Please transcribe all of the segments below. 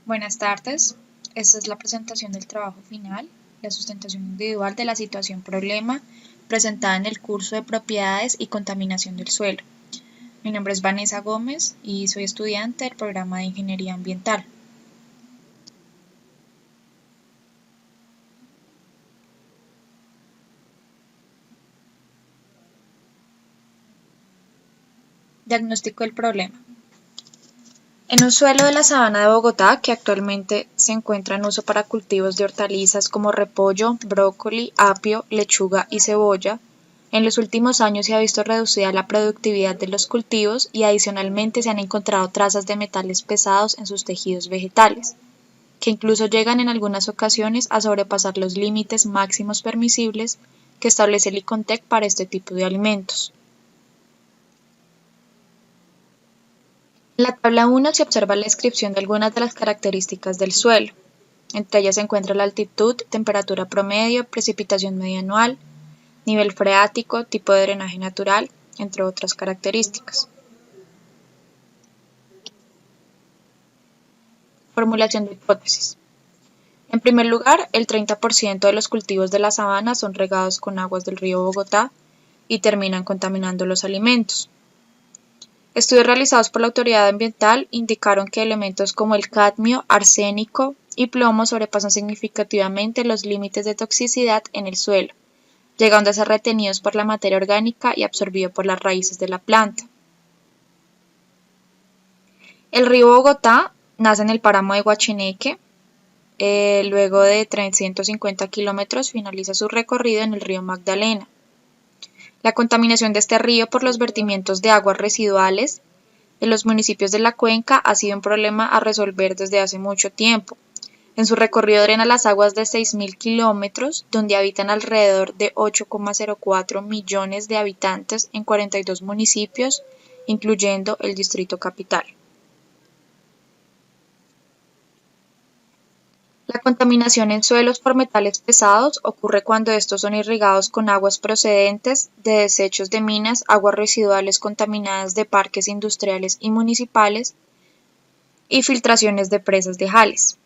Buenas tardes. Esta es la presentación del trabajo final, la sustentación individual de la situación problema presentada en el curso de propiedades y contaminación del suelo. Mi nombre es Vanessa Gómez y soy estudiante del programa de Ingeniería Ambiental. Diagnóstico del problema. En un suelo de la sabana de Bogotá, que actualmente se encuentra en uso para cultivos de hortalizas como repollo, brócoli, apio, lechuga y cebolla, en los últimos años se ha visto reducida la productividad de los cultivos y adicionalmente se han encontrado trazas de metales pesados en sus tejidos vegetales, que incluso llegan en algunas ocasiones a sobrepasar los límites máximos permisibles que establece el ICONTEC para este tipo de alimentos. En la tabla 1 se observa la descripción de algunas de las características del suelo. Entre ellas se encuentra la altitud, temperatura promedio, precipitación media anual, nivel freático, tipo de drenaje natural, entre otras características. Formulación de hipótesis. En primer lugar, el 30% de los cultivos de la sabana son regados con aguas del río Bogotá y terminan contaminando los alimentos. Estudios realizados por la autoridad ambiental indicaron que elementos como el cadmio, arsénico y plomo sobrepasan significativamente los límites de toxicidad en el suelo, llegando a ser retenidos por la materia orgánica y absorbidos por las raíces de la planta. El río Bogotá nace en el páramo de Guachineque, luego de 350 kilómetros finaliza su recorrido en el río Magdalena. La contaminación de este río por los vertimientos de aguas residuales en los municipios de la cuenca ha sido un problema a resolver desde hace mucho tiempo. En su recorrido drena las aguas de 6.000 kilómetros, donde habitan alrededor de 8,04 millones de habitantes en 42 municipios, incluyendo el Distrito Capital. La contaminación en suelos por metales pesados ocurre cuando estos son irrigados con aguas procedentes de desechos de minas, aguas residuales contaminadas de parques industriales y municipales y filtraciones de presas de Jales.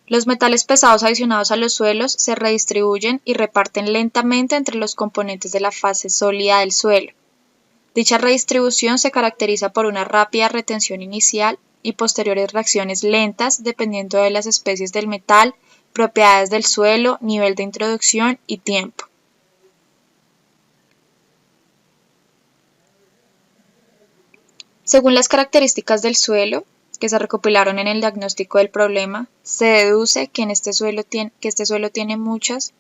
Los metales pesados adicionados a los suelos se redistribuyen y reparten lentamente entre los componentes de la fase sólida del suelo. Dicha redistribución se caracteriza por una rápida retención inicial y posteriores reacciones lentas dependiendo de las especies del metal, propiedades del suelo, nivel de introducción y tiempo. Según las características del suelo, que se recopilaron en el diagnóstico del problema, se deduce que este suelo tiene muchas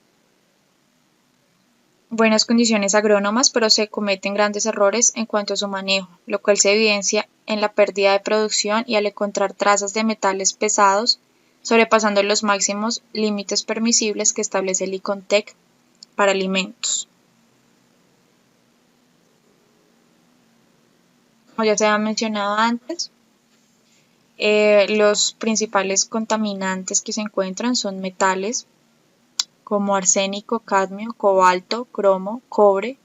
buenas condiciones agrónomas, pero se cometen grandes errores en cuanto a su manejo, lo cual se evidencia en la pérdida de producción y al encontrar trazas de metales pesados, sobrepasando los máximos límites permisibles que establece el ICONTEC para alimentos. Como ya se ha mencionado antes, los principales contaminantes que se encuentran son metales como arsénico, cadmio, cobalto, cromo, cobre,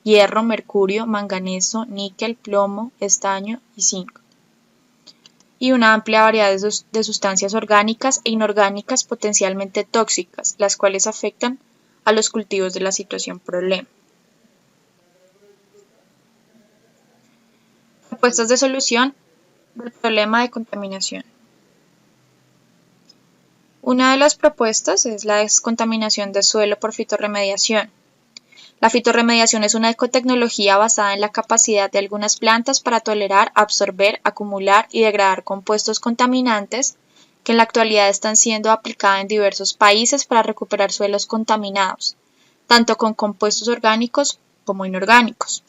hierro, mercurio, manganeso, níquel, plomo, estaño y zinc, y una amplia variedad de sustancias orgánicas e inorgánicas potencialmente tóxicas, las cuales afectan a los cultivos de la situación problema. Propuestas de solución del problema de contaminación. Una de las propuestas es la descontaminación del suelo por fitorremediación. La fitorremediación es una ecotecnología basada en la capacidad de algunas plantas para tolerar, absorber, acumular y degradar compuestos contaminantes que en la actualidad están siendo aplicadas en diversos países para recuperar suelos contaminados, tanto con compuestos orgánicos como inorgánicos.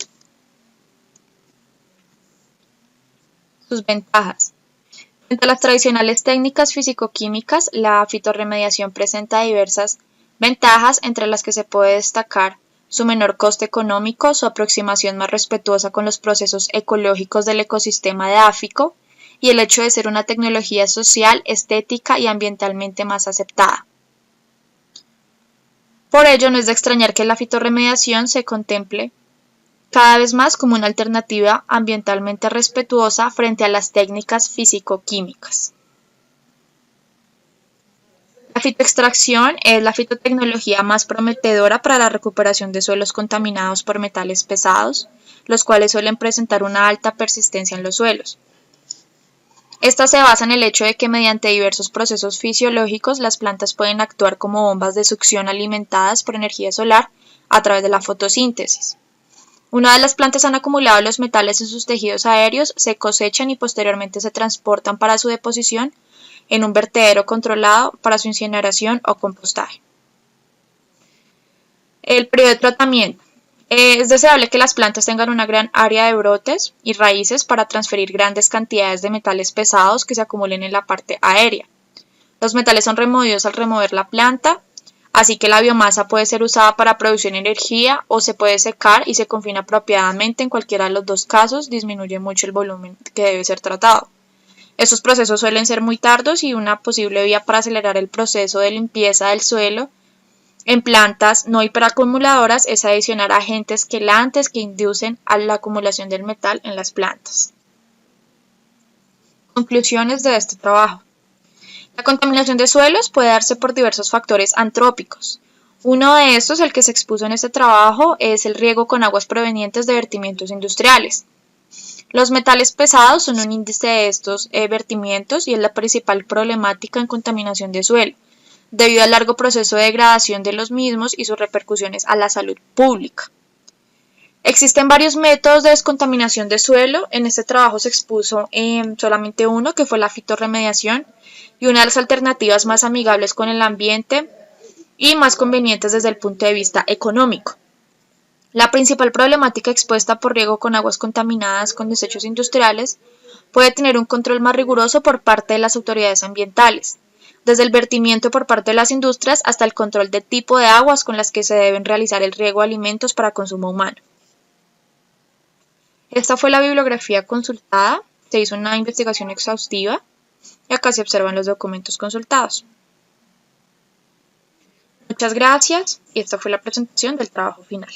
Sus ventajas. Frente a las tradicionales técnicas físico-químicas, la fitorremediación presenta diversas ventajas, entre las que se puede destacar su menor coste económico, su aproximación más respetuosa con los procesos ecológicos del ecosistema edáfico y el hecho de ser una tecnología social, estética y ambientalmente más aceptada. Por ello, no es de extrañar que la fitorremediación se contemple cada vez más como una alternativa ambientalmente respetuosa frente a las técnicas físico-químicas. La fitoextracción es la fitotecnología más prometedora para la recuperación de suelos contaminados por metales pesados, los cuales suelen presentar una alta persistencia en los suelos. Esta se basa en el hecho de que mediante diversos procesos fisiológicos las plantas pueden actuar como bombas de succión alimentadas por energía solar a través de la fotosíntesis. Una vez las plantas han acumulado los metales en sus tejidos aéreos, se cosechan y posteriormente se transportan para su deposición en un vertedero controlado para su incineración o compostaje. El periodo de tratamiento. Es deseable que las plantas tengan una gran área de brotes y raíces para transferir grandes cantidades de metales pesados que se acumulen en la parte aérea. Los metales son removidos al remover la planta, así que la biomasa puede ser usada para producir energía o se puede secar y se confina apropiadamente. En cualquiera de los dos casos disminuye mucho el volumen que debe ser tratado. Estos procesos suelen ser muy tardos y una posible vía para acelerar el proceso de limpieza del suelo en plantas no hiperacumuladoras es adicionar agentes quelantes que inducen a la acumulación del metal en las plantas. Conclusiones de este trabajo. La contaminación de suelos puede darse por diversos factores antrópicos. Uno de estos, el que se expuso en este trabajo, es el riego con aguas provenientes de vertimientos industriales. Los metales pesados son un índice de estos vertimientos y es la principal problemática en contaminación de suelo, debido al largo proceso de degradación de los mismos y sus repercusiones a la salud pública. Existen varios métodos de descontaminación de suelo. En este trabajo se expuso solamente uno, que fue la fitorremediación, y una de las alternativas más amigables con el ambiente y más convenientes desde el punto de vista económico. La principal problemática expuesta por riego con aguas contaminadas con desechos industriales puede tener un control más riguroso por parte de las autoridades ambientales, desde el vertimiento por parte de las industrias hasta el control del tipo de aguas con las que se deben realizar el riego de alimentos para consumo humano. Esta fue la bibliografía consultada, se hizo una investigación exhaustiva y acá se observan los documentos consultados. Muchas gracias y esta fue la presentación del trabajo final.